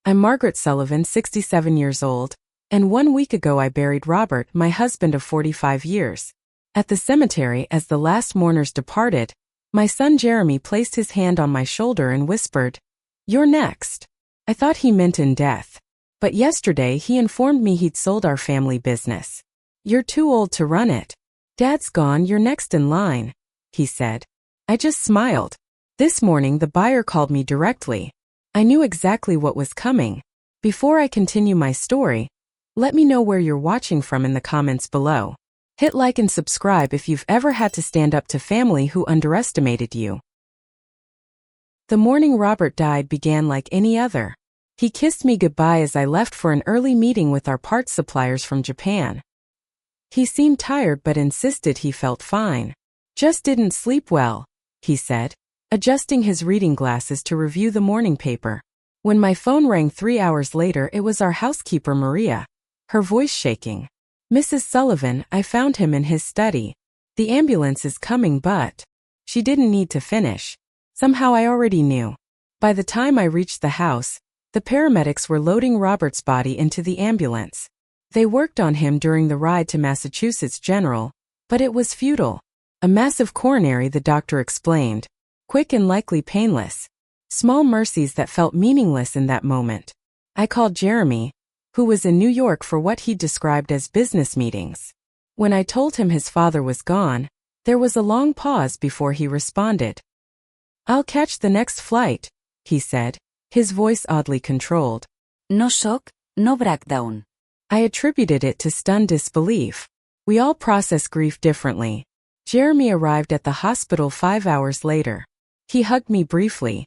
I'm Margaret Sullivan, 67 years old, and 1 week ago I buried Robert, my husband of 45 years. At the cemetery, as the last mourners departed, my son Jeremy placed his hand on my shoulder and whispered, "You're next." I thought he meant in death. But yesterday he informed me he'd sold our family business. "You're too old to run it. Dad's gone, you're next in line," he said. I just smiled. This morning the buyer called me directly. I knew exactly what was coming. Before I continue my story, let me know where you're watching from in the comments below. Hit like and subscribe if you've ever had to stand up to family who underestimated you. The morning Robert died began like any other. He kissed me goodbye as I left for an early meeting with our parts suppliers from Japan. He seemed tired but insisted he felt fine. "Just didn't sleep well," he said, adjusting his reading glasses to review the morning paper. When my phone rang 3 hours later, it was our housekeeper Maria, her voice shaking. "Mrs. Sullivan, I found him in his study. The ambulance is coming," but she didn't need to finish. Somehow I already knew. By the time I reached the house, the paramedics were loading Robert's body into the ambulance. They worked on him during the ride to Massachusetts General, but it was futile. A massive coronary, the doctor explained. Quick and likely painless. Small mercies that felt meaningless in that moment. I called Jeremy, who was in New York for what he described as business meetings. When I told him his father was gone, there was a long pause before he responded. "I'll catch the next flight," he said, his voice oddly controlled. No shock, no breakdown. I attributed it to stunned disbelief. We all process grief differently. Jeremy arrived at the hospital 5 hours later. He hugged me briefly,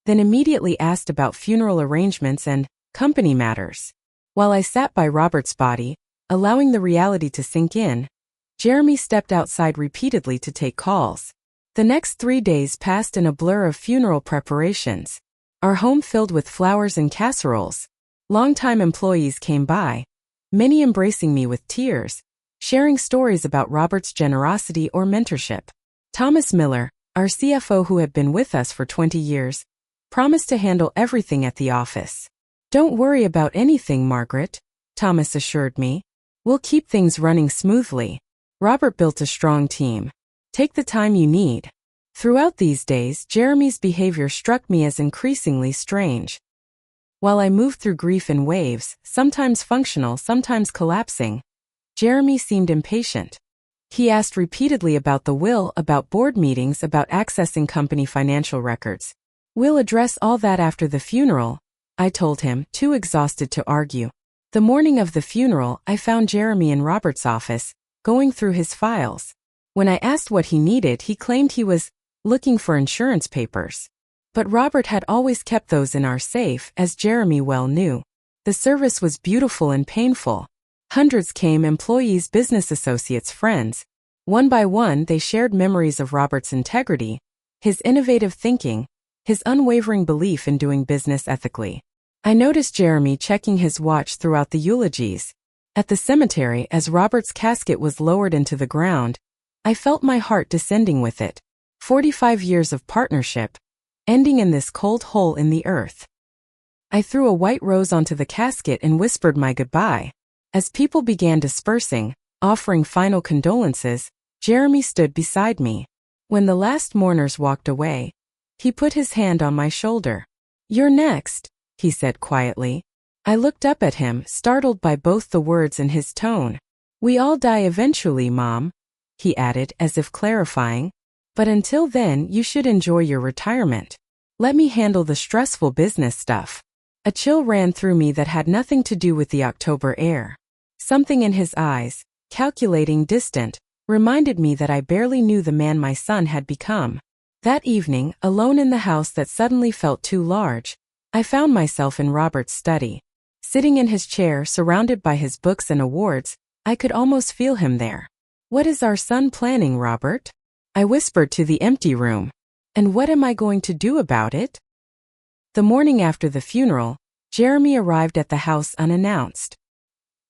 then immediately asked about funeral arrangements and company matters. While I sat by Robert's body, allowing the reality to sink in, Jeremy stepped outside repeatedly to take calls. The next 3 days passed in a blur of funeral preparations. Our home filled with flowers and casseroles. Longtime employees came by, many embracing me with tears, sharing stories about Robert's generosity or mentorship. Thomas Miller, our CFO who had been with us for 20 years, promised to handle everything at the office. "Don't worry about anything, Margaret," Thomas assured me. "We'll keep things running smoothly." Robert built a strong team. Take the time you need. Throughout these days, Jeremy's behavior struck me as increasingly strange. While I moved through grief in waves, sometimes functional, sometimes collapsing, Jeremy seemed impatient. He asked repeatedly about the will, about board meetings, about accessing company financial records. "We'll address all that after the funeral," I told him, too exhausted to argue. The morning of the funeral, I found Jeremy in Robert's office, going through his files. When I asked what he needed, he claimed he was looking for insurance papers. But Robert had always kept those in our safe, as Jeremy well knew. The service was beautiful and painful. Hundreds came, employees, business associates, friends. One by one, they shared memories of Robert's integrity, his innovative thinking, his unwavering belief in doing business ethically. I noticed Jeremy checking his watch throughout the eulogies. At the cemetery, as Robert's casket was lowered into the ground, I felt my heart descending with it. 45 years of partnership, ending in this cold hole in the earth. I threw a white rose onto the casket and whispered my goodbye. As people began dispersing, offering final condolences, Jeremy stood beside me. When the last mourners walked away, he put his hand on my shoulder. "You're next," he said quietly. I looked up at him, startled by both the words and his tone. "We all die eventually, Mom," he added, as if clarifying. "But until then, you should enjoy your retirement. Let me handle the stressful business stuff." A chill ran through me that had nothing to do with the October air. Something in his eyes, calculating, distant, reminded me that I barely knew the man my son had become. That evening, alone in the house that suddenly felt too large, I found myself in Robert's study. Sitting in his chair, surrounded by his books and awards, I could almost feel him there. "What is our son planning, Robert?" I whispered to the empty room. "And what am I going to do about it?" The morning after the funeral, Jeremy arrived at the house unannounced.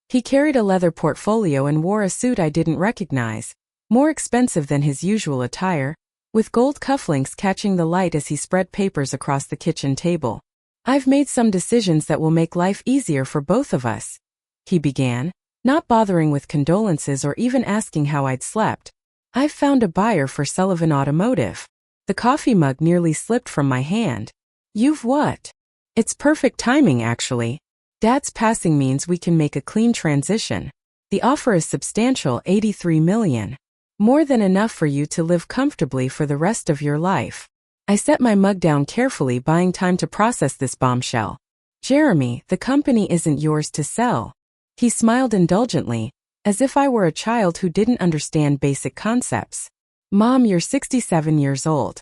He carried a leather portfolio and wore a suit I didn't recognize, more expensive than his usual attire, with gold cufflinks catching the light as he spread papers across the kitchen table. I've made some decisions that will make life easier for both of us, he began, not bothering with condolences or even asking how I'd slept. I've found a buyer for Sullivan Automotive. The coffee mug nearly slipped from my hand. You've what? It's perfect timing, actually. Dad's passing means we can make a clean transition. The offer is substantial, $83 million. More than enough for you to live comfortably for the rest of your life. I set my mug down carefully, buying time to process this bombshell. Jeremy, the company isn't yours to sell. He smiled indulgently, as if I were a child who didn't understand basic concepts. Mom, you're 67 years old.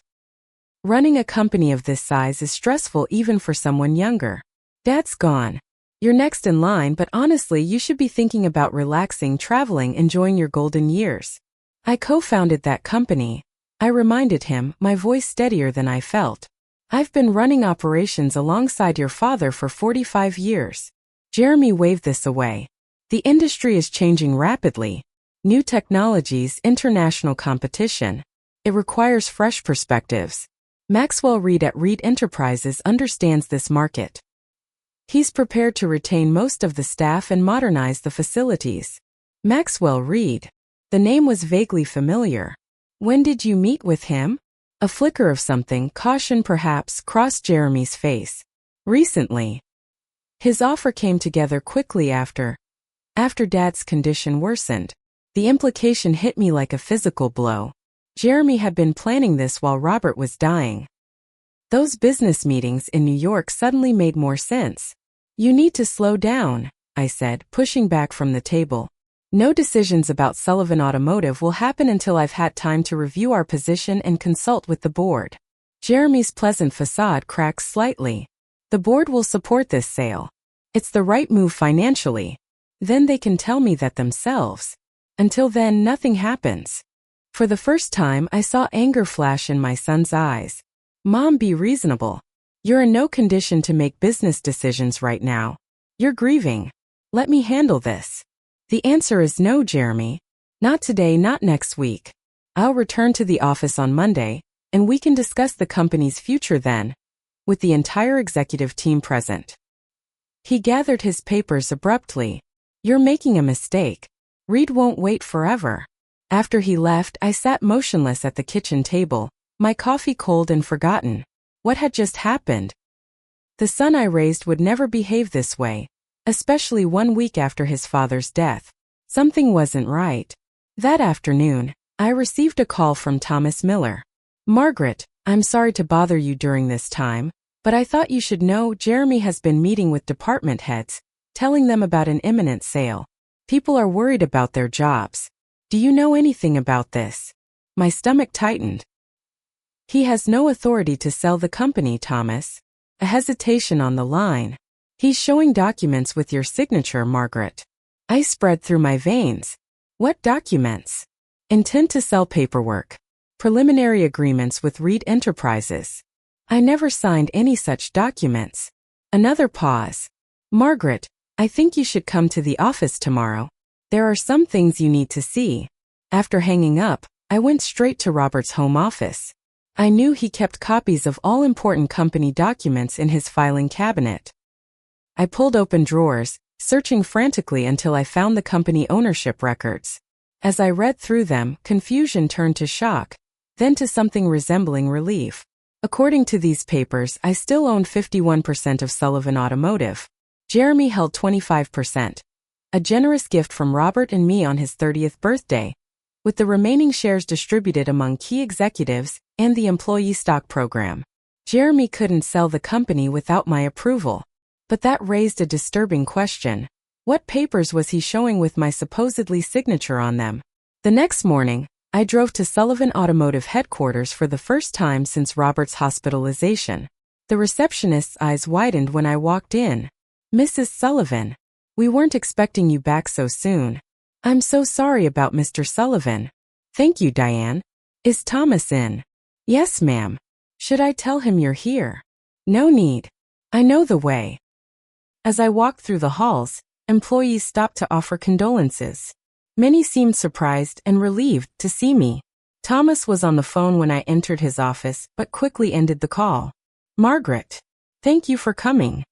Running a company of this size is stressful even for someone younger. Dad's gone. You're next in line, but honestly, you should be thinking about relaxing, traveling, enjoying your golden years. I co-founded that company. I reminded him, my voice steadier than I felt. I've been running operations alongside your father for 45 years. Jeremy waved this away. The industry is changing rapidly. New technologies, international competition. It requires fresh perspectives. Maxwell Reed at Reed Enterprises understands this market. He's prepared to retain most of the staff and modernize the facilities. Maxwell Reed. The name was vaguely familiar. When did you meet with him? A flicker of something, caution perhaps, crossed Jeremy's face. Recently. His offer came together quickly after Dad's condition worsened. The implication hit me like a physical blow. Jeremy had been planning this while Robert was dying. Those business meetings in New York suddenly made more sense. You need to slow down, I said, pushing back from the table. No decisions about Sullivan Automotive will happen until I've had time to review our position and consult with the board. Jeremy's pleasant facade cracks slightly. The board will support this sale. It's the right move financially. Then they can tell me that themselves. Until then, nothing happens. For the first time, I saw anger flash in my son's eyes. Mom, be reasonable. You're in no condition to make business decisions right now. You're grieving. Let me handle this. The answer is no, Jeremy. Not today, not next week. I'll return to the office on Monday, and we can discuss the company's future then, with the entire executive team present. He gathered his papers abruptly. You're making a mistake. Reed won't wait forever. After he left, I sat motionless at the kitchen table, my coffee cold and forgotten. What had just happened? The son I raised would never behave this way, especially 1 week after his father's death. Something wasn't right. That afternoon, I received a call from Thomas Miller. Margaret, I'm sorry to bother you during this time, but I thought you should know Jeremy has been meeting with department heads, telling them about an imminent sale. People are worried about their jobs. Do you know anything about this? My stomach tightened. He has no authority to sell the company, Thomas. A hesitation on the line. He's showing documents with your signature, Margaret. Ice spread through my veins. What documents? Intent to sell paperwork. Preliminary agreements with Reed Enterprises. I never signed any such documents. Another pause. Margaret, I think you should come to the office tomorrow. There are some things you need to see. After hanging up, I went straight to Robert's home office. I knew he kept copies of all important company documents in his filing cabinet. I pulled open drawers, searching frantically until I found the company ownership records. As I read through them, confusion turned to shock, then to something resembling relief. According to these papers, I still owned 51% of Sullivan Automotive. Jeremy held 25%. A generous gift from Robert and me on his 30th birthday, with the remaining shares distributed among key executives and the employee stock program. Jeremy couldn't sell the company without my approval. But that raised a disturbing question. What papers was he showing with my supposedly signature on them? The next morning, I drove to Sullivan Automotive headquarters for the first time since Robert's hospitalization. The receptionist's eyes widened when I walked in. Mrs. Sullivan, we weren't expecting you back so soon. I'm so sorry about Mr. Sullivan. Thank you, Diane. Is Thomas in? Yes, ma'am. Should I tell him you're here? No need. I know the way. As I walked through the halls, employees stopped to offer condolences. Many seemed surprised and relieved to see me. Thomas was on the phone when I entered his office, but quickly ended the call. Margaret. Thank you for coming.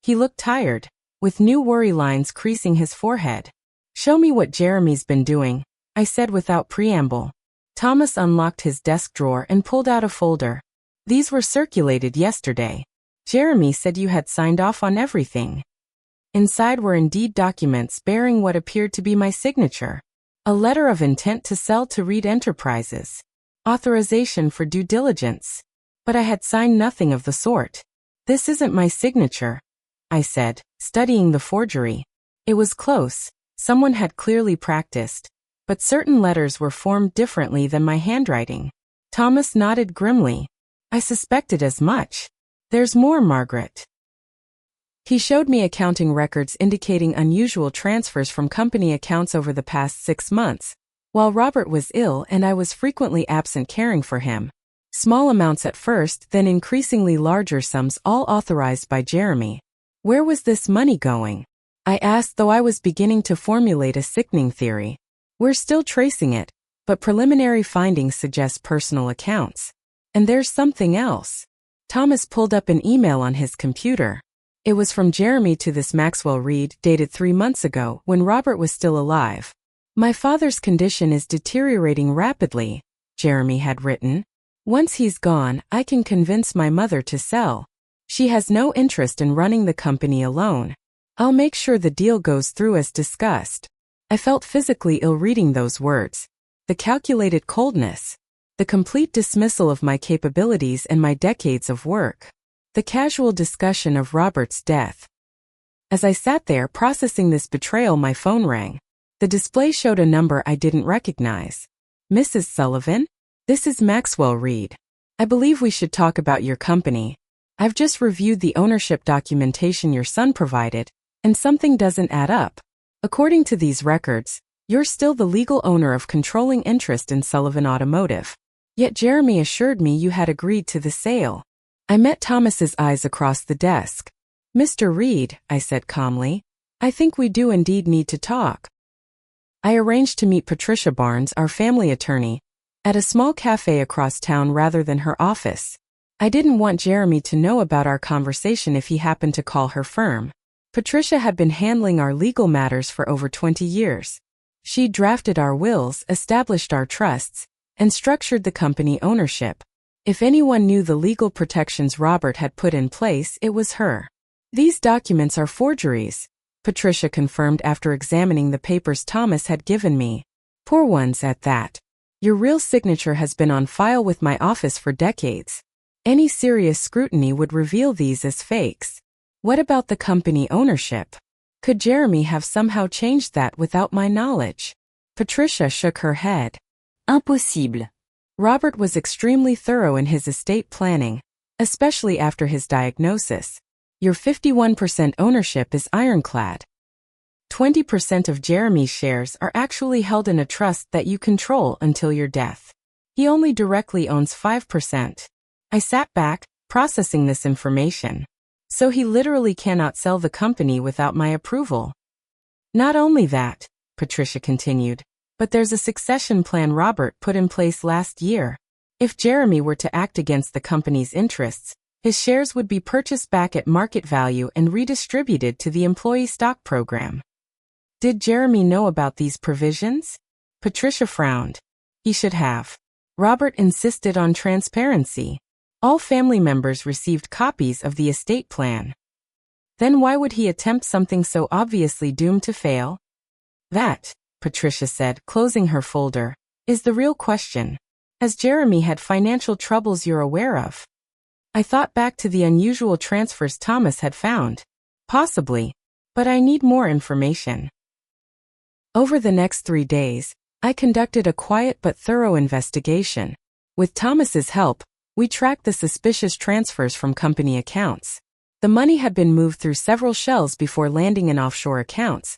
He looked tired, with new worry lines creasing his forehead. Show me what Jeremy's been doing, I said without preamble. Thomas unlocked his desk drawer and pulled out a folder. These were circulated yesterday. Jeremy said you had signed off on everything. Inside were indeed documents bearing what appeared to be my signature. A letter of intent to sell to Reed Enterprises. Authorization for due diligence. But I had signed nothing of the sort. This isn't my signature, I said, studying the forgery. It was close. Someone had clearly practiced. But certain letters were formed differently than my handwriting. Thomas nodded grimly. I suspected as much. There's more, Margaret. He showed me accounting records indicating unusual transfers from company accounts over the past 6 months, while Robert was ill and I was frequently absent caring for him. Small amounts at first, then increasingly larger sums, all authorized by Jeremy. Where was this money going? I asked, though I was beginning to formulate a sickening theory. We're still tracing it, but preliminary findings suggest personal accounts. And there's something else. Thomas pulled up an email on his computer. It was from Jeremy to this Maxwell Reed, dated 3 months ago, when Robert was still alive. My father's condition is deteriorating rapidly, Jeremy had written. Once he's gone, I can convince my mother to sell. She has no interest in running the company alone. I'll make sure the deal goes through as discussed. I felt physically ill reading those words. The calculated coldness. The complete dismissal of my capabilities and my decades of work. The casual discussion of Robert's death. As I sat there processing this betrayal, my phone rang. The display showed a number I didn't recognize. Mrs. Sullivan? This is Maxwell Reed. I believe we should talk about your company. I've just reviewed the ownership documentation your son provided, and something doesn't add up. According to these records, you're still the legal owner of controlling interest in Sullivan Automotive. Yet Jeremy assured me you had agreed to the sale. I met Thomas's eyes across the desk. Mr. Reed, I said calmly, I think we do indeed need to talk. I arranged to meet Patricia Barnes, our family attorney, at a small cafe across town rather than her office. I didn't want Jeremy to know about our conversation if he happened to call her firm. Patricia had been handling our legal matters for over 20 years. She drafted our wills, established our trusts, and structured the company ownership. If anyone knew the legal protections Robert had put in place, it was her. These documents are forgeries, Patricia confirmed after examining the papers Thomas had given me. Poor ones at that. Your real signature has been on file with my office for decades. Any serious scrutiny would reveal these as fakes. What about the company ownership? Could Jeremy have somehow changed that without my knowledge? Patricia shook her head. Impossible. Robert was extremely thorough in his estate planning, especially after his diagnosis. Your 51% ownership is ironclad. 20% of Jeremy's shares are actually held in a trust that you control until your death. He only directly owns 5%. I sat back, processing this information. So he literally cannot sell the company without my approval. Not only that, Patricia continued, but there's a succession plan Robert put in place last year. If Jeremy were to act against the company's interests, his shares would be purchased back at market value and redistributed to the employee stock program. Did Jeremy know about these provisions? Patricia frowned. He should have. Robert insisted on transparency. All family members received copies of the estate plan. Then why would he attempt something so obviously doomed to fail? That, Patricia said, closing her folder, is the real question. Has Jeremy had financial troubles you're aware of? I thought back to the unusual transfers Thomas had found. Possibly, but I need more information. Over the next 3 days, I conducted a quiet but thorough investigation. With Thomas's help, we tracked the suspicious transfers from company accounts. The money had been moved through several shells before landing in offshore accounts.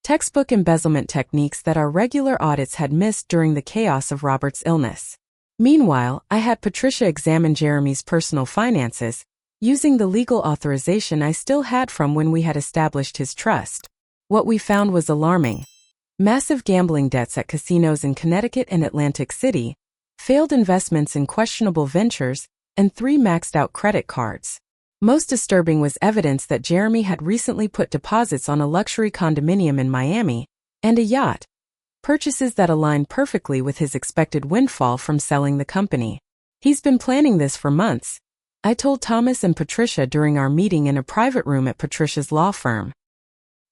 Textbook embezzlement techniques that our regular audits had missed during the chaos of Robert's illness. Meanwhile, I had Patricia examine Jeremy's personal finances, using the legal authorization I still had from when we had established his trust. What we found was alarming. Massive gambling debts at casinos in Connecticut and Atlantic City, failed investments in questionable ventures, and 3 maxed-out credit cards. Most disturbing was evidence that Jeremy had recently put deposits on a luxury condominium in Miami and a yacht, purchases that aligned perfectly with his expected windfall from selling the company. He's been planning this for months, I told Thomas and Patricia during our meeting in a private room at Patricia's law firm.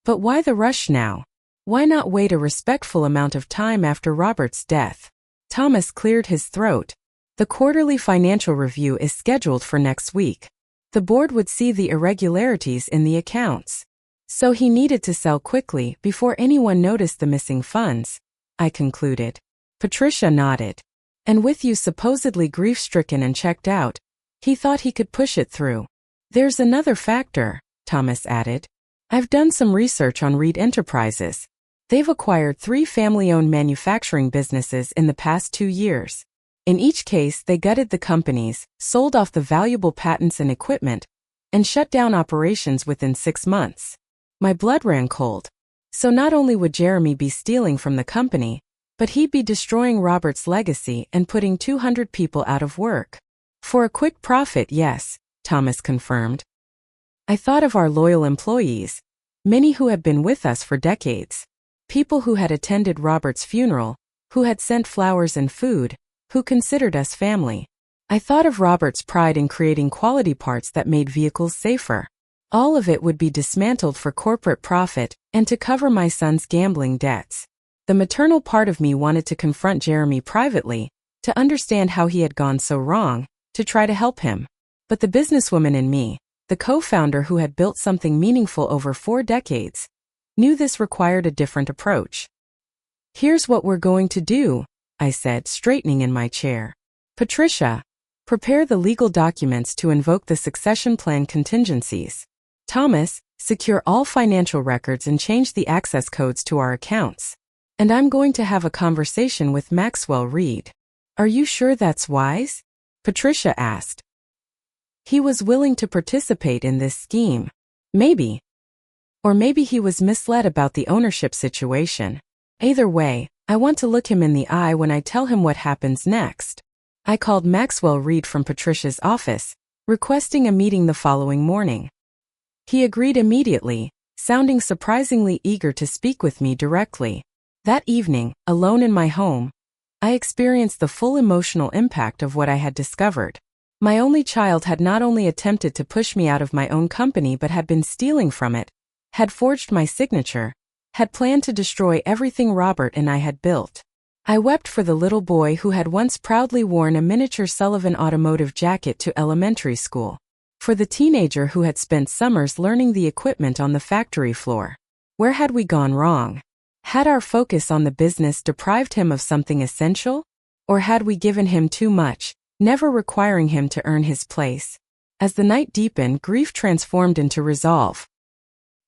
But why the rush now? Why not wait a respectful amount of time after Robert's death? Thomas cleared his throat. The quarterly financial review is scheduled for next week. The board would see the irregularities in the accounts. So he needed to sell quickly before anyone noticed the missing funds, I concluded. Patricia nodded. And with you supposedly grief-stricken and checked out, he thought he could push it through. There's another factor, Thomas added. I've done some research on Reed Enterprises. They've acquired 3 family-owned manufacturing businesses in the past 2 years. In each case, they gutted the companies, sold off the valuable patents and equipment, and shut down operations within 6 months. My blood ran cold. So not only would Jeremy be stealing from the company, but he'd be destroying Robert's legacy and putting 200 people out of work. For a quick profit, yes, Thomas confirmed. I thought of our loyal employees, many who had been with us for decades. People who had attended Robert's funeral, who had sent flowers and food, who considered us family. I thought of Robert's pride in creating quality parts that made vehicles safer. All of it would be dismantled for corporate profit and to cover my son's gambling debts. The maternal part of me wanted to confront Jeremy privately, to understand how he had gone so wrong, to try to help him. But the businesswoman in me, the co-founder who had built something meaningful over 4 decades, knew this required a different approach. Here's what we're going to do, I said, straightening in my chair. Patricia, prepare the legal documents to invoke the succession plan contingencies. Thomas, secure all financial records and change the access codes to our accounts. And I'm going to have a conversation with Maxwell Reed. Are you sure that's wise? Patricia asked. He was willing to participate in this scheme. Maybe. Or maybe he was misled about the ownership situation. Either way, I want to look him in the eye when I tell him what happens next. I called Maxwell Reed from Patricia's office, requesting a meeting the following morning. He agreed immediately, sounding surprisingly eager to speak with me directly. That evening, alone in my home, I experienced the full emotional impact of what I had discovered. My only child had not only attempted to push me out of my own company but had been stealing from it, had forged my signature, had planned to destroy everything Robert and I had built. I wept for the little boy who had once proudly worn a miniature Sullivan automotive jacket to elementary school. For the teenager who had spent summers learning the equipment on the factory floor. Where had we gone wrong? Had our focus on the business deprived him of something essential? Or had we given him too much, never requiring him to earn his place? As the night deepened, grief transformed into resolve.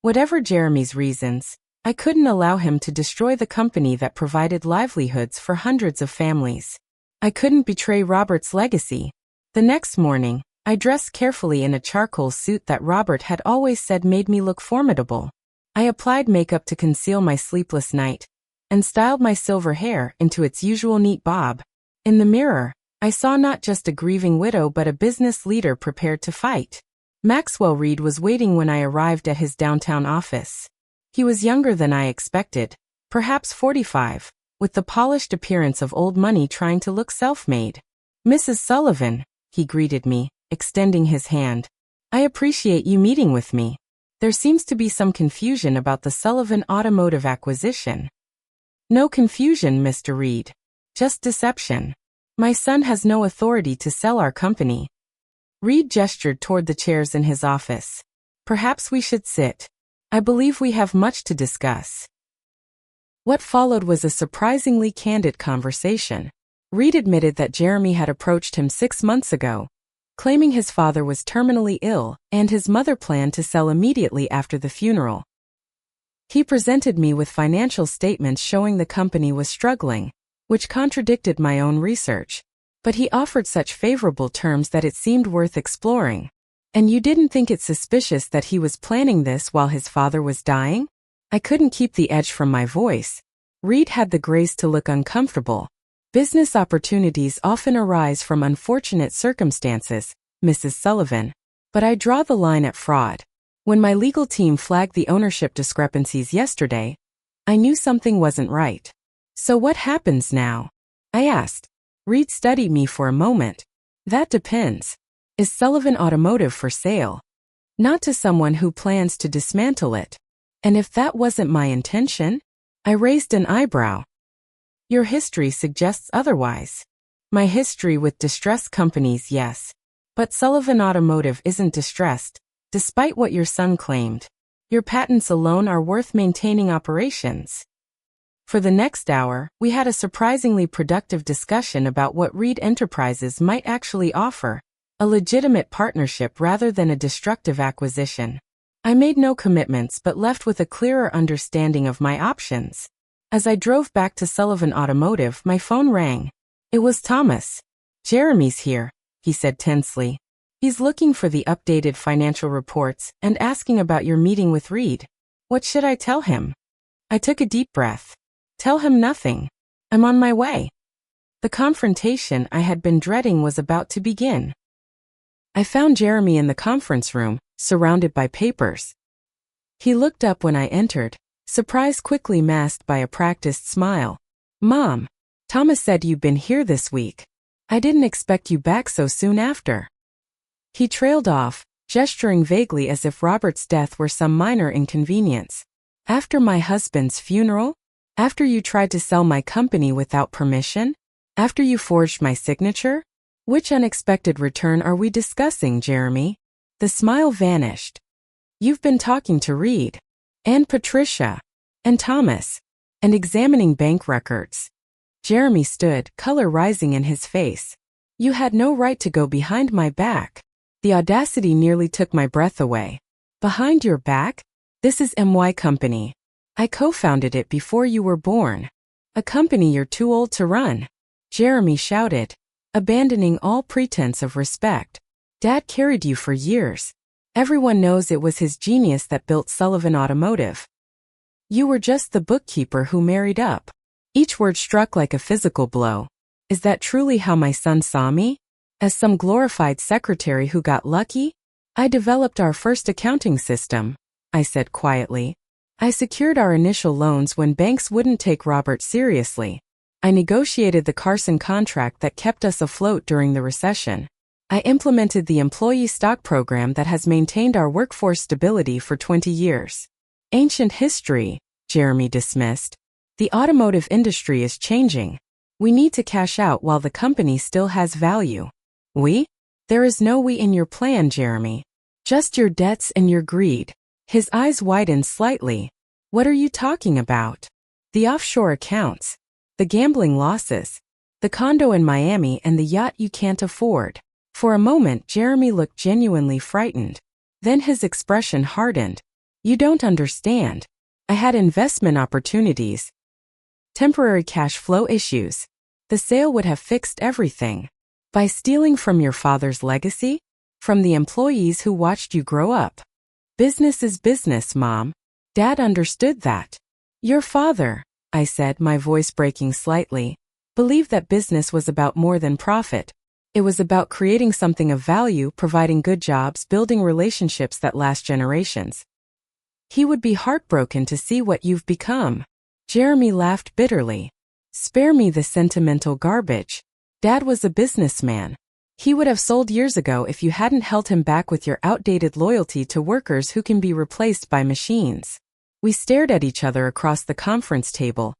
Whatever Jeremy's reasons, I couldn't allow him to destroy the company that provided livelihoods for hundreds of families. I couldn't betray Robert's legacy. The next morning, I dressed carefully in a charcoal suit that Robert had always said made me look formidable. I applied makeup to conceal my sleepless night, and styled my silver hair into its usual neat bob. In the mirror, I saw not just a grieving widow but a business leader prepared to fight. Maxwell Reed was waiting when I arrived at his downtown office. He was younger than I expected, perhaps 45, with the polished appearance of old money trying to look self-made. Mrs. Sullivan, he greeted me, extending his hand. I appreciate you meeting with me. There seems to be some confusion about the Sullivan Automotive acquisition. No confusion, Mr. Reed. Just deception. My son has no authority to sell our company. Reed gestured toward the chairs in his office. Perhaps we should sit. I believe we have much to discuss. What followed was a surprisingly candid conversation. Reed admitted that Jeremy had approached him 6 months ago, claiming his father was terminally ill and his mother planned to sell immediately after the funeral. He presented me with financial statements showing the company was struggling, which contradicted my own research, but he offered such favorable terms that it seemed worth exploring. And you didn't think it suspicious that he was planning this while his father was dying? I couldn't keep the edge from my voice. Reed had the grace to look uncomfortable. Business opportunities often arise from unfortunate circumstances, Mrs. Sullivan. But I draw the line at fraud. When my legal team flagged the ownership discrepancies yesterday, I knew something wasn't right. So what happens now? I asked. Reed studied me for a moment. That depends. Is Sullivan Automotive for sale? Not to someone who plans to dismantle it. And if that wasn't my intention? I raised an eyebrow. Your history suggests otherwise. My history with distressed companies, yes. But Sullivan Automotive isn't distressed, despite what your son claimed. Your patents alone are worth maintaining operations. For the next hour, we had a surprisingly productive discussion about what Reed Enterprises might actually offer, a legitimate partnership rather than a destructive acquisition. I made no commitments but left with a clearer understanding of my options. As I drove back to Sullivan Automotive, my phone rang. It was Thomas. Jeremy's here, he said tensely. He's looking for the updated financial reports and asking about your meeting with Reed. What should I tell him? I took a deep breath. Tell him nothing. I'm on my way. The confrontation I had been dreading was about to begin. I found Jeremy in the conference room, surrounded by papers. He looked up when I entered, surprise quickly masked by a practiced smile. Mom, Thomas said you'd been here this week. I didn't expect you back so soon after. He trailed off, gesturing vaguely as if Robert's death were some minor inconvenience. After my husband's funeral? After you tried to sell my company without permission? After you forged my signature? Which unexpected return are we discussing, Jeremy? The smile vanished. You've been talking to Reed, and Patricia, and Thomas, and examining bank records. Jeremy stood, color rising in his face. You had no right to go behind my back. The audacity nearly took my breath away. Behind your back? This is MY Company. I co-founded it before you were born. A company you're too old to run. Jeremy shouted, abandoning all pretense of respect. Dad carried you for years. Everyone knows it was his genius that built Sullivan Automotive. You were just the bookkeeper who married up. Each word struck like a physical blow. Is that truly how my son saw me? As some glorified secretary who got lucky? I developed our first accounting system, I said quietly. I secured our initial loans when banks wouldn't take Robert seriously. I negotiated the Carson contract that kept us afloat during the recession. I implemented the employee stock program that has maintained our workforce stability for 20 years. Ancient history, Jeremy dismissed. The automotive industry is changing. We need to cash out while the company still has value. We? There is no we in your plan, Jeremy. Just your debts and your greed. His eyes widened slightly. What are you talking about? The offshore accounts. The gambling losses. The condo in Miami and the yacht you can't afford. For a moment, Jeremy looked genuinely frightened. Then his expression hardened. You don't understand. I had investment opportunities. Temporary cash flow issues. The sale would have fixed everything. By stealing from your father's legacy? From the employees who watched you grow up. Business is business, Mom. Dad understood that. Your father, I said, my voice breaking slightly, believed that business was about more than profit. It was about creating something of value, providing good jobs, building relationships that last generations. He would be heartbroken to see what you've become. Jeremy laughed bitterly. Spare me the sentimental garbage. Dad was a businessman. He would have sold years ago if you hadn't held him back with your outdated loyalty to workers who can be replaced by machines. We stared at each other across the conference table.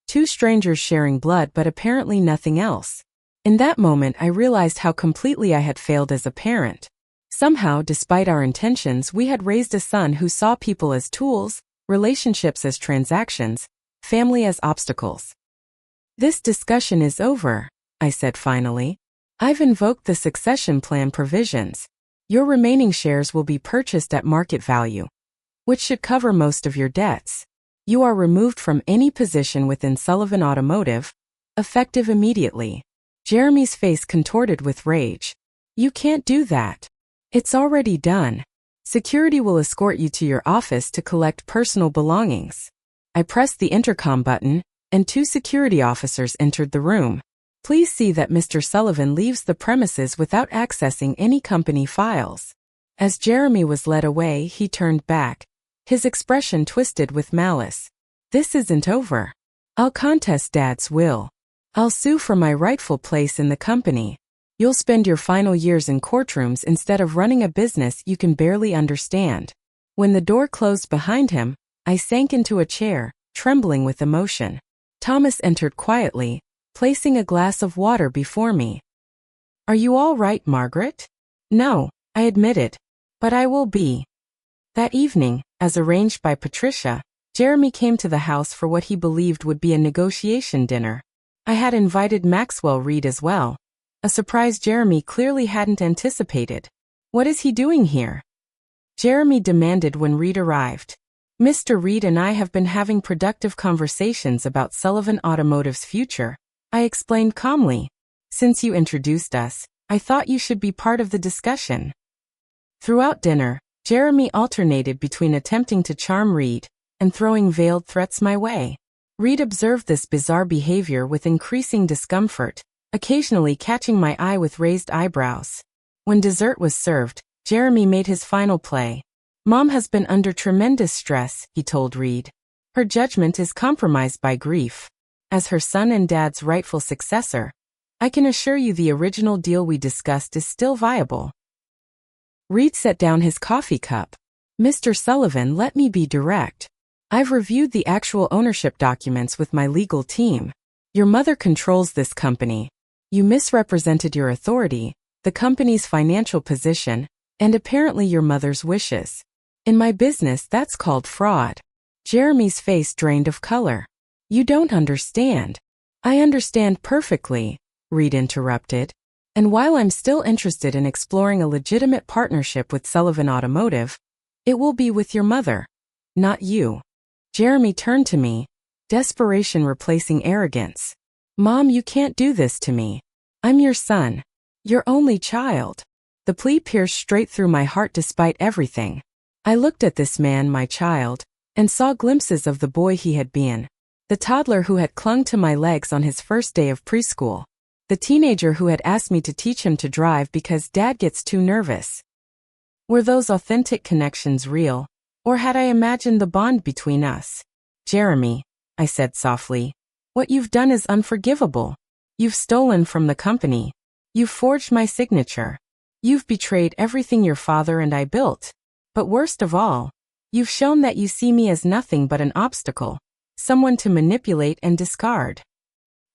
Two strangers sharing blood but apparently nothing else. In that moment I realized how completely I had failed as a parent. Somehow, despite our intentions, we had raised a son who saw people as tools, relationships as transactions, family as obstacles. This discussion is over, I said finally. I've invoked the succession plan provisions. Your remaining shares will be purchased at market value, which should cover most of your debts. You are removed from any position within Sullivan Automotive, effective immediately. Jeremy's face contorted with rage. You can't do that. It's already done. Security will escort you to your office to collect personal belongings. I pressed the intercom button, and two security officers entered the room. Please see that Mr. Sullivan leaves the premises without accessing any company files. As Jeremy was led away, he turned back, his expression twisted with malice. This isn't over. I'll contest Dad's will. I'll sue for my rightful place in the company. You'll spend your final years in courtrooms instead of running a business you can barely understand. When the door closed behind him, I sank into a chair, trembling with emotion. Thomas entered quietly, placing a glass of water before me. Are you all right, Margaret? No, I admitted. But I will be. That evening, as arranged by Patricia, Jeremy came to the house for what he believed would be a negotiation dinner. I had invited Maxwell Reed as well, a surprise Jeremy clearly hadn't anticipated. What is he doing here? Jeremy demanded when Reed arrived. Mr. Reed and I have been having productive conversations about Sullivan Automotive's future, I explained calmly. Since you introduced us, I thought you should be part of the discussion. Throughout dinner, Jeremy alternated between attempting to charm Reed and throwing veiled threats my way. Reed observed this bizarre behavior with increasing discomfort, occasionally catching my eye with raised eyebrows. When dessert was served, Jeremy made his final play. Mom has been under tremendous stress, he told Reed. Her judgment is compromised by grief. As her son and Dad's rightful successor, I can assure you the original deal we discussed is still viable. Reed set down his coffee cup. Mr. Sullivan, let me be direct. I've reviewed the actual ownership documents with my legal team. Your mother controls this company. You misrepresented your authority, the company's financial position, and apparently your mother's wishes. In my business, that's called fraud. Jeremy's face drained of color. You don't understand. I understand perfectly, Reed interrupted. And while I'm still interested in exploring a legitimate partnership with Sullivan Automotive, it will be with your mother, not you. Jeremy turned to me, desperation replacing arrogance. Mom, you can't do this to me. I'm your son. Your only child. The plea pierced straight through my heart despite everything. I looked at this man, my child, and saw glimpses of the boy he had been. The toddler who had clung to my legs on his first day of preschool. The teenager who had asked me to teach him to drive because Dad gets too nervous. Were those authentic connections real? Or had I imagined the bond between us? Jeremy, I said softly, what you've done is unforgivable. You've stolen from the company. You've forged my signature. You've betrayed everything your father and I built. But worst of all, you've shown that you see me as nothing but an obstacle, someone to manipulate and discard.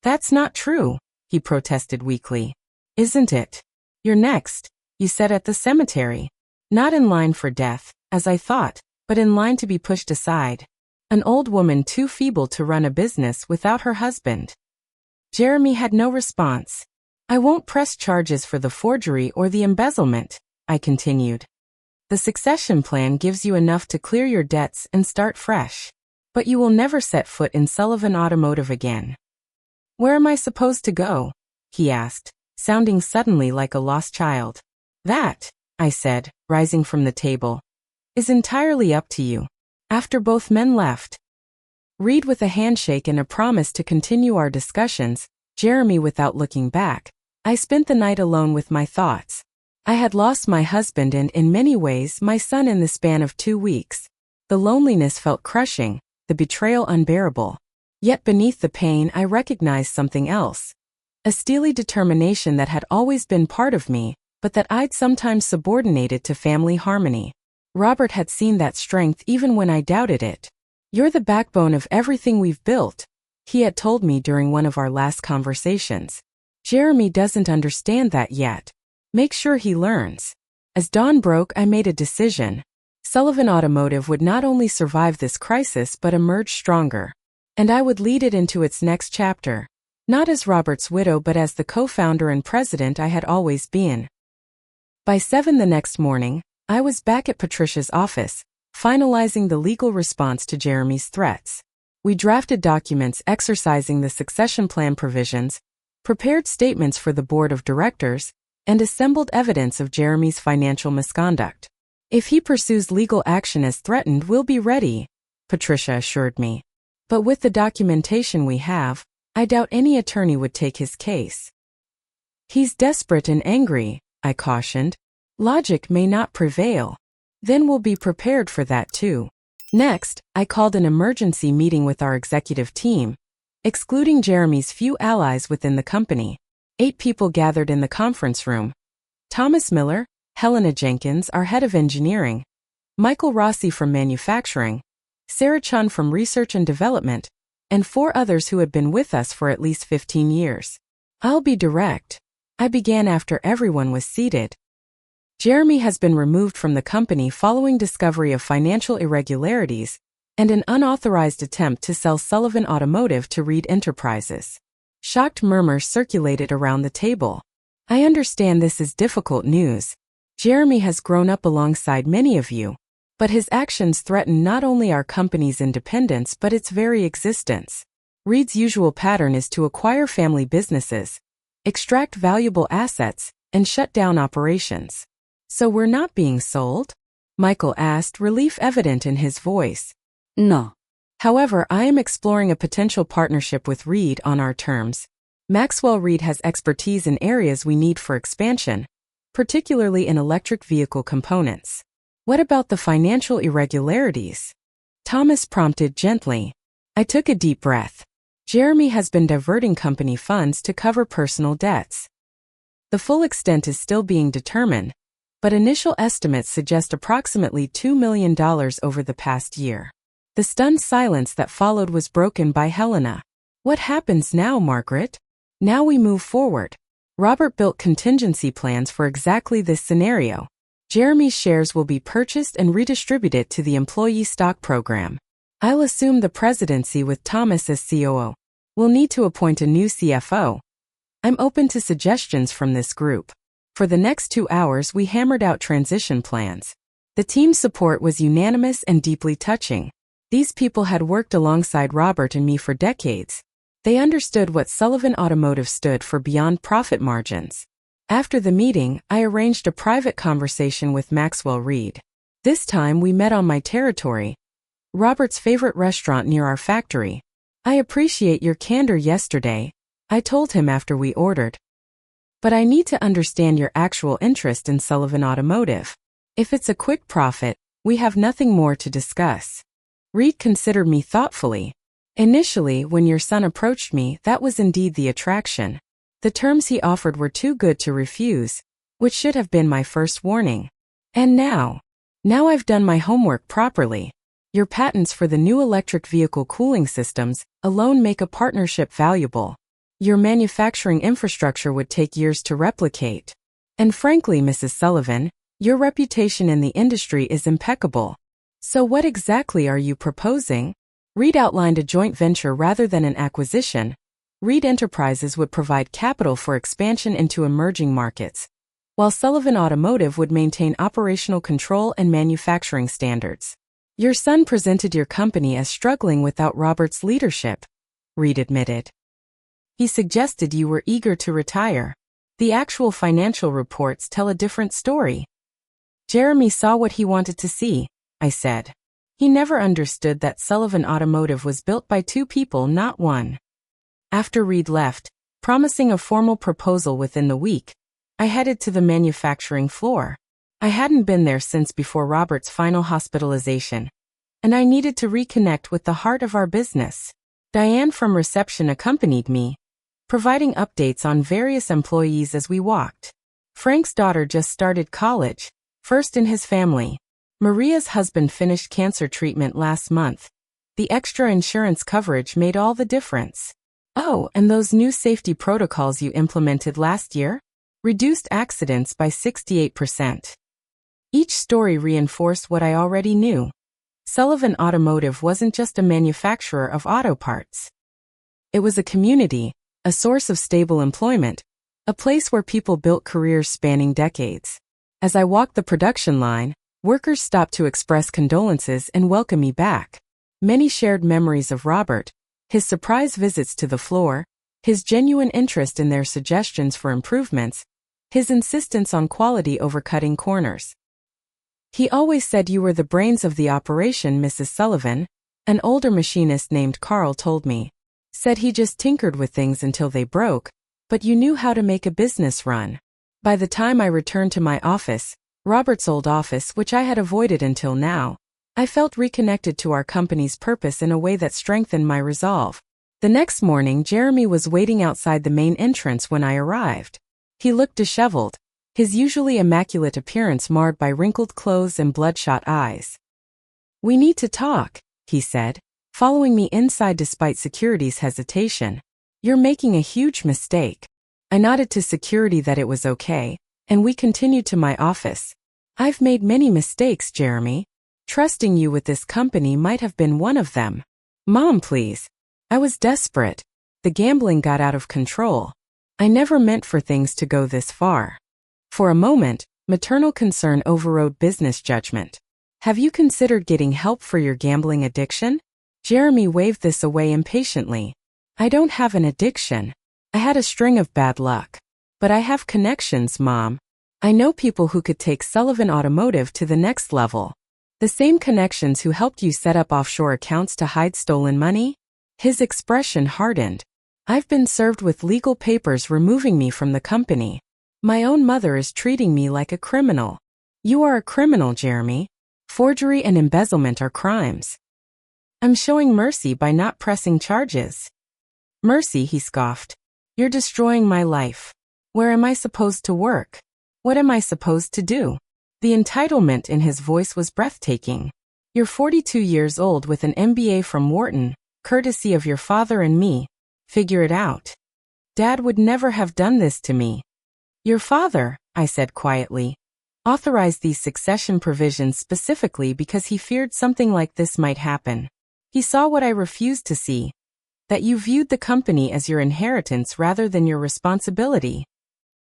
That's not true, he protested weakly. Isn't it? You're next, you said at the cemetery. Not in line for death, as I thought, but in line to be pushed aside. An old woman too feeble to run a business without her husband. Jeremy had no response. I won't press charges for the forgery or the embezzlement, I continued. The succession plan gives you enough to clear your debts and start fresh. But you will never set foot in Sullivan Automotive again. Where am I supposed to go? He asked, sounding suddenly like a lost child. That, I said, rising from the table, is entirely up to you. After both men left, Reed with a handshake and a promise to continue our discussions, Jeremy without looking back, I spent the night alone with my thoughts. I had lost my husband and, in many ways, my son in the span of 2 weeks. The loneliness felt crushing, the betrayal unbearable. Yet beneath the pain I recognized something else. A steely determination that had always been part of me, but that I'd sometimes subordinated to family harmony. Robert had seen that strength even when I doubted it. You're the backbone of everything we've built, he had told me during one of our last conversations. Jeremy doesn't understand that yet. Make sure he learns. As dawn broke, I made a decision. Sullivan Automotive would not only survive this crisis but emerge stronger. And I would lead it into its next chapter. Not as Robert's widow but as the co-founder and president I had always been. By 7 the next morning, I was back at Patricia's office, finalizing the legal response to Jeremy's threats. We drafted documents exercising the succession plan provisions, prepared statements for the board of directors, and assembled evidence of Jeremy's financial misconduct. If he pursues legal action as threatened, we'll be ready, Patricia assured me. But with the documentation we have, I doubt any attorney would take his case. He's desperate and angry, I cautioned. Logic may not prevail. Then we'll be prepared for that too. Next, I called an emergency meeting with our executive team, excluding Jeremy's few allies within the company. 8 people gathered in the conference room. Thomas Miller, Helena Jenkins, our head of engineering, Michael Rossi from manufacturing, Sarah Chun from research and development, and 4 others who had been with us for at least 15 years. I'll be direct. I began after everyone was seated. Jeremy has been removed from the company following discovery of financial irregularities and an unauthorized attempt to sell Sullivan Automotive to Reed Enterprises. Shocked murmurs circulated around the table. I understand this is difficult news. Jeremy has grown up alongside many of you, but his actions threaten not only our company's independence but its very existence. Reed's usual pattern is to acquire family businesses, extract valuable assets, and shut down operations. So we're not being sold? Michael asked, relief evident in his voice. No. However, I am exploring a potential partnership with Reed on our terms. Maxwell Reed has expertise in areas we need for expansion, particularly in electric vehicle components. What about the financial irregularities? Thomas prompted gently. I took a deep breath. Jeremy has been diverting company funds to cover personal debts. The full extent is still being determined, but initial estimates suggest approximately $2 million over the past year. The stunned silence that followed was broken by Helena. What happens now, Margaret? Now we move forward. Robert built contingency plans for exactly this scenario. Jeremy's shares will be purchased and redistributed to the employee stock program. I'll assume the presidency with Thomas as COO. We'll need to appoint a new CFO. I'm open to suggestions from this group. For the next 2 hours we hammered out transition plans. The team's support was unanimous and deeply touching. These people had worked alongside Robert and me for decades. They understood what Sullivan Automotive stood for beyond profit margins. After the meeting, I arranged a private conversation with Maxwell Reed. This time we met on my territory, Robert's favorite restaurant near our factory. I appreciate your candor yesterday, I told him after we ordered. But I need to understand your actual interest in Sullivan Automotive. If it's a quick profit, we have nothing more to discuss. Reed considered me thoughtfully. Initially, when your son approached me, that was indeed the attraction. The terms he offered were too good to refuse, which should have been my first warning. And now I've done my homework properly. Your patents for the new electric vehicle cooling systems alone make a partnership valuable. Your manufacturing infrastructure would take years to replicate. And frankly, Mrs. Sullivan, your reputation in the industry is impeccable. So what exactly are you proposing? Reed outlined a joint venture rather than an acquisition. Reed Enterprises would provide capital for expansion into emerging markets, while Sullivan Automotive would maintain operational control and manufacturing standards. Your son presented your company as struggling without Robert's leadership, Reed admitted. He suggested you were eager to retire. The actual financial reports tell a different story. Jeremy saw what he wanted to see, I said. He never understood that Sullivan Automotive was built by 2 people, not 1. After Reed left, promising a formal proposal within the week, I headed to the manufacturing floor. I hadn't been there since before Robert's final hospitalization, and I needed to reconnect with the heart of our business. Diane from reception accompanied me, providing updates on various employees as we walked. Frank's daughter just started college, first in his family. Maria's husband finished cancer treatment last month. The extra insurance coverage made all the difference. Oh, and those new safety protocols you implemented last year? Reduced accidents by 68%. Each story reinforced what I already knew. Sullivan Automotive wasn't just a manufacturer of auto parts. It was a community, a source of stable employment, a place where people built careers spanning decades. As I walked the production line, workers stopped to express condolences and welcome me back. Many shared memories of Robert, his surprise visits to the floor, his genuine interest in their suggestions for improvements, his insistence on quality over cutting corners. He always said you were the brains of the operation, Mrs. Sullivan, an older machinist named Carl told me. Said he just tinkered with things until they broke, but you knew how to make a business run. By the time I returned to my office, Robert's old office, which I had avoided until now. I felt reconnected to our company's purpose in a way that strengthened my resolve. The next morning, Jeremy was waiting outside the main entrance when I arrived. He looked disheveled, his usually immaculate appearance marred by wrinkled clothes and bloodshot eyes. "We need to talk," he said, following me inside despite security's hesitation. "You're making a huge mistake." I nodded to security that it was okay, and we continued to my office. "I've made many mistakes, Jeremy. Trusting you with this company might have been one of them. Mom, please." I was desperate. The gambling got out of control. I never meant for things to go this far. For a moment, maternal concern overrode business judgment. "Have you considered getting help for your gambling addiction?" Jeremy waved this away impatiently. "I don't have an addiction. I had a string of bad luck. But I have connections, Mom. I know people who could take Sullivan Automotive to the next level. The same connections who helped you set up offshore accounts to hide stolen money?" His expression hardened. "I've been served with legal papers removing me from the company. My own mother is treating me like a criminal." "You are a criminal, Jeremy. Forgery and embezzlement are crimes." "I'm showing mercy by not pressing charges." "Mercy," he scoffed. "You're destroying my life. Where am I supposed to work? What am I supposed to do?" The entitlement in his voice was breathtaking. "You're 42 years old with an MBA from Wharton, courtesy of your father and me. Figure it out. Dad would never have done this to me." "Your father," I said quietly, "authorized these succession provisions specifically because he feared something like this might happen. He saw what I refused to see, that you viewed the company as your inheritance rather than your responsibility."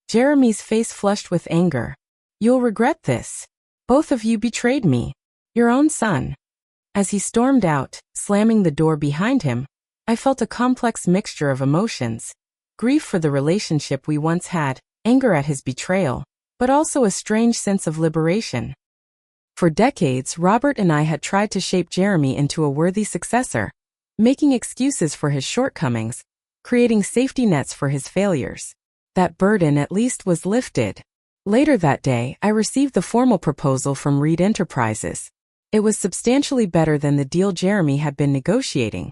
Jeremy's face flushed with anger. "You'll regret this. Both of you betrayed me. Your own son." As he stormed out, slamming the door behind him, I felt a complex mixture of emotions. Grief for the relationship we once had, anger at his betrayal, but also a strange sense of liberation. For decades, Robert and I had tried to shape Jeremy into a worthy successor, making excuses for his shortcomings, creating safety nets for his failures. That burden at least was lifted. Later that day, I received the formal proposal from Reed Enterprises. It was substantially better than the deal Jeremy had been negotiating,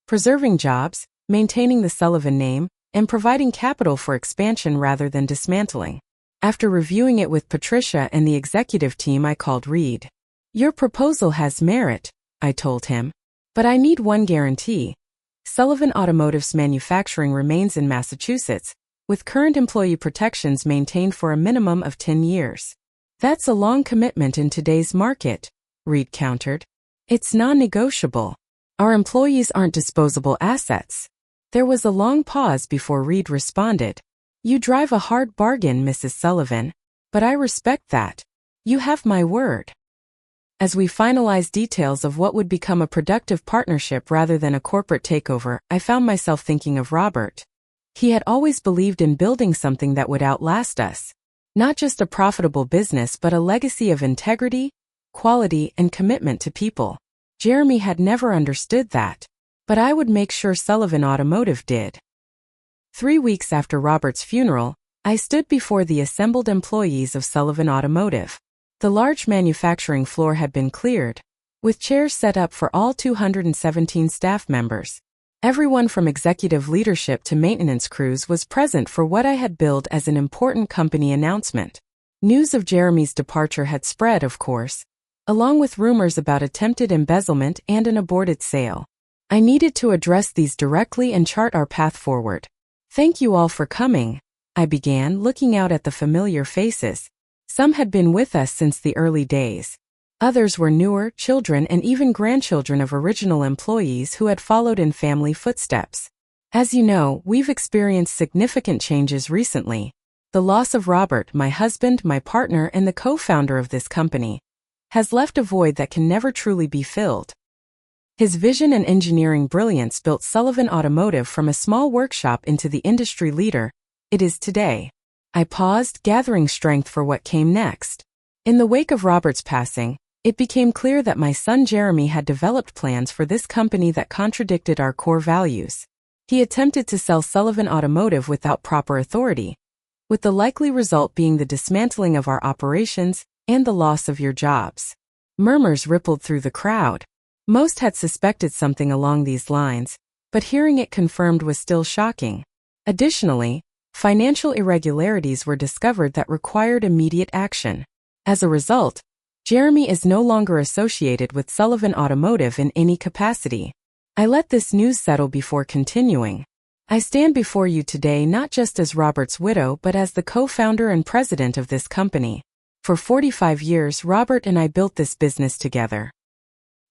preserving jobs, maintaining the Sullivan name, and providing capital for expansion rather than dismantling. After reviewing it with Patricia and the executive team, I called Reed. "Your proposal has merit," I told him. "But I need one guarantee. Sullivan Automotive's manufacturing remains in Massachusetts, with current employee protections maintained for a minimum of 10 years. "That's a long commitment in today's market," Reed countered. "It's non-negotiable. Our employees aren't disposable assets." There was a long pause before Reed responded. "You drive a hard bargain, Mrs. Sullivan, but I respect that. You have my word." As we finalized details of what would become a productive partnership rather than a corporate takeover, I found myself thinking of Robert. He had always believed in building something that would outlast us. Not just a profitable business, but a legacy of integrity, quality, and commitment to people. Jeremy had never understood that. But I would make sure Sullivan Automotive did. 3 weeks after Robert's funeral, I stood before the assembled employees of Sullivan Automotive. The large manufacturing floor had been cleared, with chairs set up for all 217 staff members. Everyone from executive leadership to maintenance crews was present for what I had billed as an important company announcement. News of Jeremy's departure had spread, of course, along with rumors about attempted embezzlement and an aborted sale. I needed to address these directly and chart our path forward. "Thank you all for coming," I began, looking out at the familiar faces. Some had been with us since the early days. Others were newer, children and even grandchildren of original employees who had followed in family footsteps. As you know, we've experienced significant changes recently. The loss of Robert, my husband, my partner, and the co-founder of this company, has left a void that can never truly be filled. His vision and engineering brilliance built Sullivan Automotive from a small workshop into the industry leader it is today. I paused, gathering strength for what came next. In the wake of Robert's passing, it became clear that my son Jeremy had developed plans for this company that contradicted our core values. He attempted to sell Sullivan Automotive without proper authority, with the likely result being the dismantling of our operations and the loss of your jobs. Murmurs rippled through the crowd. Most had suspected something along these lines, but hearing it confirmed was still shocking. Additionally, financial irregularities were discovered that required immediate action. As a result, Jeremy is no longer associated with Sullivan Automotive in any capacity. I let this news settle before continuing. I stand before you today not just as Robert's widow but as the co-founder and president of this company. For 45 years, Robert and I built this business together.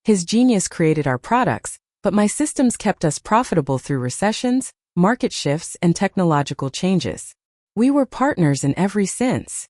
His genius created our products, but my systems kept us profitable through recessions, market shifts, and technological changes. We were partners in every sense.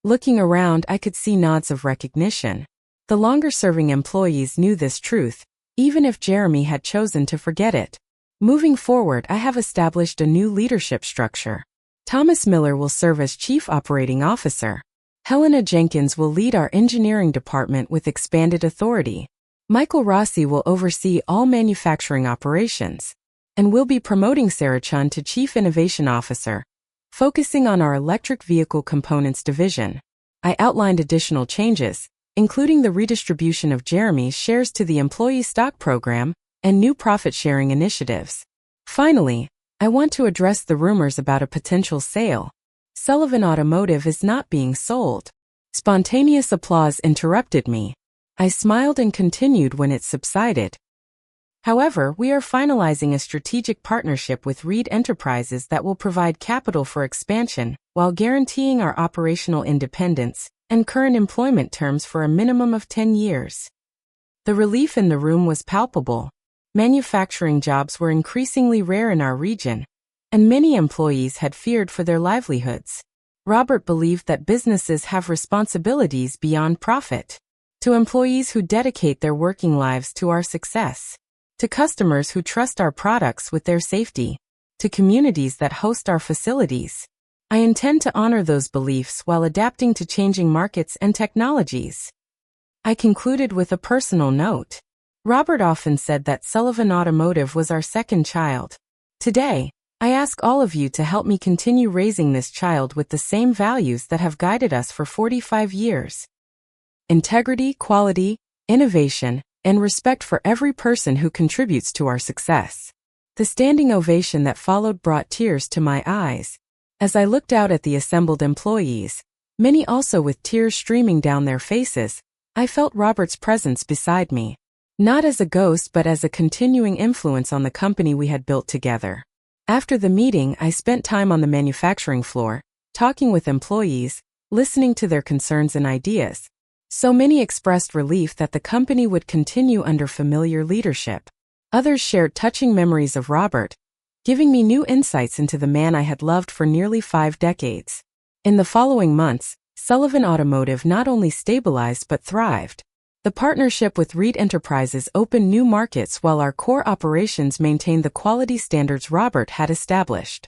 Looking around, I could see nods of recognition. The longer-serving employees knew this truth, even if Jeremy had chosen to forget it. Moving forward, I have established a new leadership structure. Thomas Miller will serve as Chief Operating Officer. Helena Jenkins will lead our engineering department with expanded authority. Michael Rossi will oversee all manufacturing operations. And we'll be promoting Sarah Chun to Chief Innovation Officer, focusing on our electric vehicle components division. I outlined additional changes, including the redistribution of Jeremy's shares to the employee stock program and new profit-sharing initiatives. Finally, I want to address the rumors about a potential sale. Sullivan Automotive is not being sold. Spontaneous applause interrupted me. I smiled and continued when it subsided. However, we are finalizing a strategic partnership with Reed Enterprises that will provide capital for expansion while guaranteeing our operational independence and current employment terms for a minimum of 10 years. The relief in the room was palpable. Manufacturing jobs were increasingly rare in our region, and many employees had feared for their livelihoods. Robert believed that businesses have responsibilities beyond profit. To employees who dedicate their working lives to our success. To customers who trust our products with their safety. To communities that host our facilities. I intend to honor those beliefs while adapting to changing markets and technologies. I concluded with a personal note. Robert often said that Sullivan Automotive was our second child. Today, I ask all of you to help me continue raising this child with the same values that have guided us for 45 years. Integrity, quality, innovation, and respect for every person who contributes to our success. The standing ovation that followed brought tears to my eyes. As I looked out at the assembled employees, many also with tears streaming down their faces, I felt Robert's presence beside me. Not as a ghost but as a continuing influence on the company we had built together. After the meeting, I spent time on the manufacturing floor, talking with employees, listening to their concerns and ideas. So many expressed relief that the company would continue under familiar leadership. Others shared touching memories of Robert, giving me new insights into the man I had loved for nearly 5 decades. In the following months, Sullivan Automotive not only stabilized but thrived. The partnership with Reed Enterprises opened new markets while our core operations maintained the quality standards Robert had established.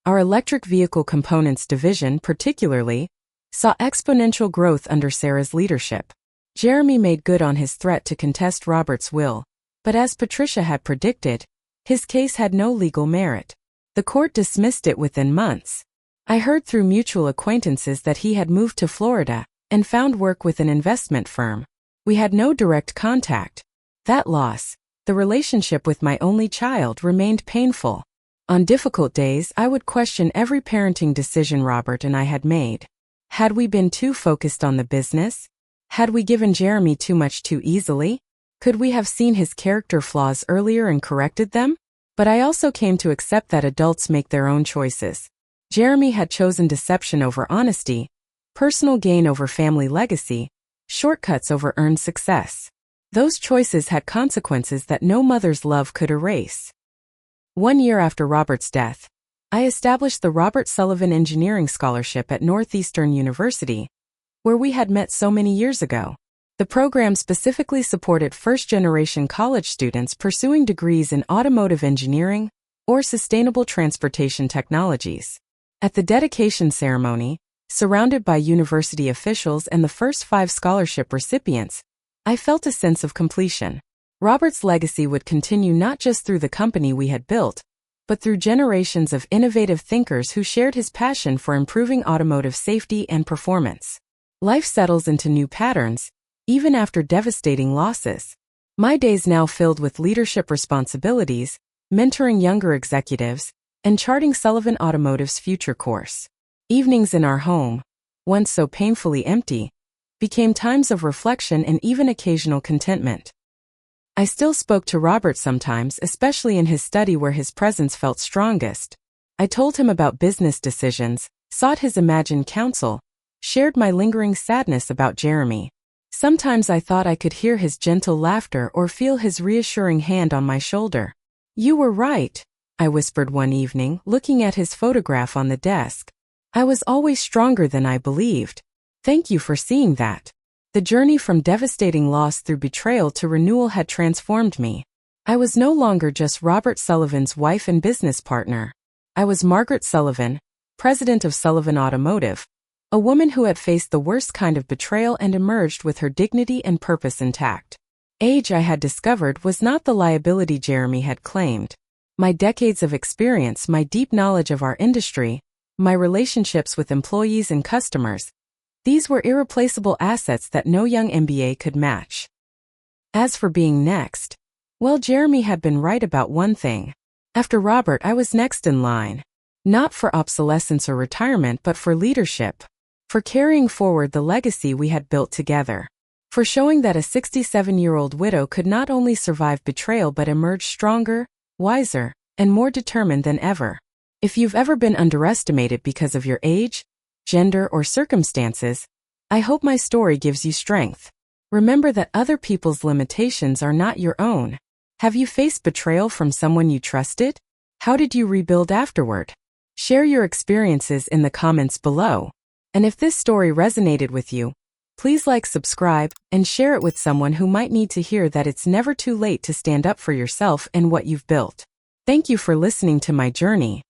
Our electric vehicle components division, particularly, saw exponential growth under Sarah's leadership. Jeremy made good on his threat to contest Robert's will, but as Patricia had predicted, his case had no legal merit. The court dismissed it within months. I heard through mutual acquaintances that he had moved to Florida and found work with an investment firm. We had no direct contact. That loss, the relationship with my only child, remained painful. On difficult days, I would question every parenting decision Robert and I had made. Had we been too focused on the business? Had we given Jeremy too much too easily? Could we have seen his character flaws earlier and corrected them? But I also came to accept that adults make their own choices. Jeremy had chosen deception over honesty, personal gain over family legacy, shortcuts over earned success. Those choices had consequences that no mother's love could erase. 1 year after Robert's death, I established the Robert Sullivan Engineering Scholarship at Northeastern University, where we had met so many years ago. The program specifically supported first-generation college students pursuing degrees in automotive engineering or sustainable transportation technologies. At the dedication ceremony, surrounded by university officials and the first 5 scholarship recipients, I felt a sense of completion. Robert's legacy would continue not just through the company we had built, but through generations of innovative thinkers who shared his passion for improving automotive safety and performance. Life settles into new patterns, even after devastating losses. My days now filled with leadership responsibilities, mentoring younger executives, and charting Sullivan Automotive's future course. Evenings in our home, once so painfully empty, became times of reflection and even occasional contentment. I still spoke to Robert sometimes, especially in his study where his presence felt strongest. I told him about business decisions, sought his imagined counsel, shared my lingering sadness about Jeremy. Sometimes I thought I could hear his gentle laughter or feel his reassuring hand on my shoulder. "You were right," I whispered one evening, looking at his photograph on the desk. "I was always stronger than I believed. Thank you for seeing that." The journey from devastating loss through betrayal to renewal had transformed me. I was no longer just Robert Sullivan's wife and business partner. I was Margaret Sullivan, president of Sullivan Automotive, a woman who had faced the worst kind of betrayal and emerged with her dignity and purpose intact. Age, I had discovered, was not the liability Jeremy had claimed. My decades of experience, my deep knowledge of our industry, my relationships with employees and customers, these were irreplaceable assets that no young MBA could match. As for being next, well, Jeremy had been right about one thing. After Robert, I was next in line. Not for obsolescence or retirement, but for leadership. For carrying forward the legacy we had built together. For showing that a 67-year-old widow could not only survive betrayal but emerge stronger, wiser, and more determined than ever. If you've ever been underestimated because of your age, gender, or circumstances, I hope my story gives you strength. Remember that other people's limitations are not your own. Have you faced betrayal from someone you trusted? How did you rebuild afterward? Share your experiences in the comments below. And if this story resonated with you, please like, subscribe, and share it with someone who might need to hear that it's never too late to stand up for yourself and what you've built. Thank you for listening to my journey.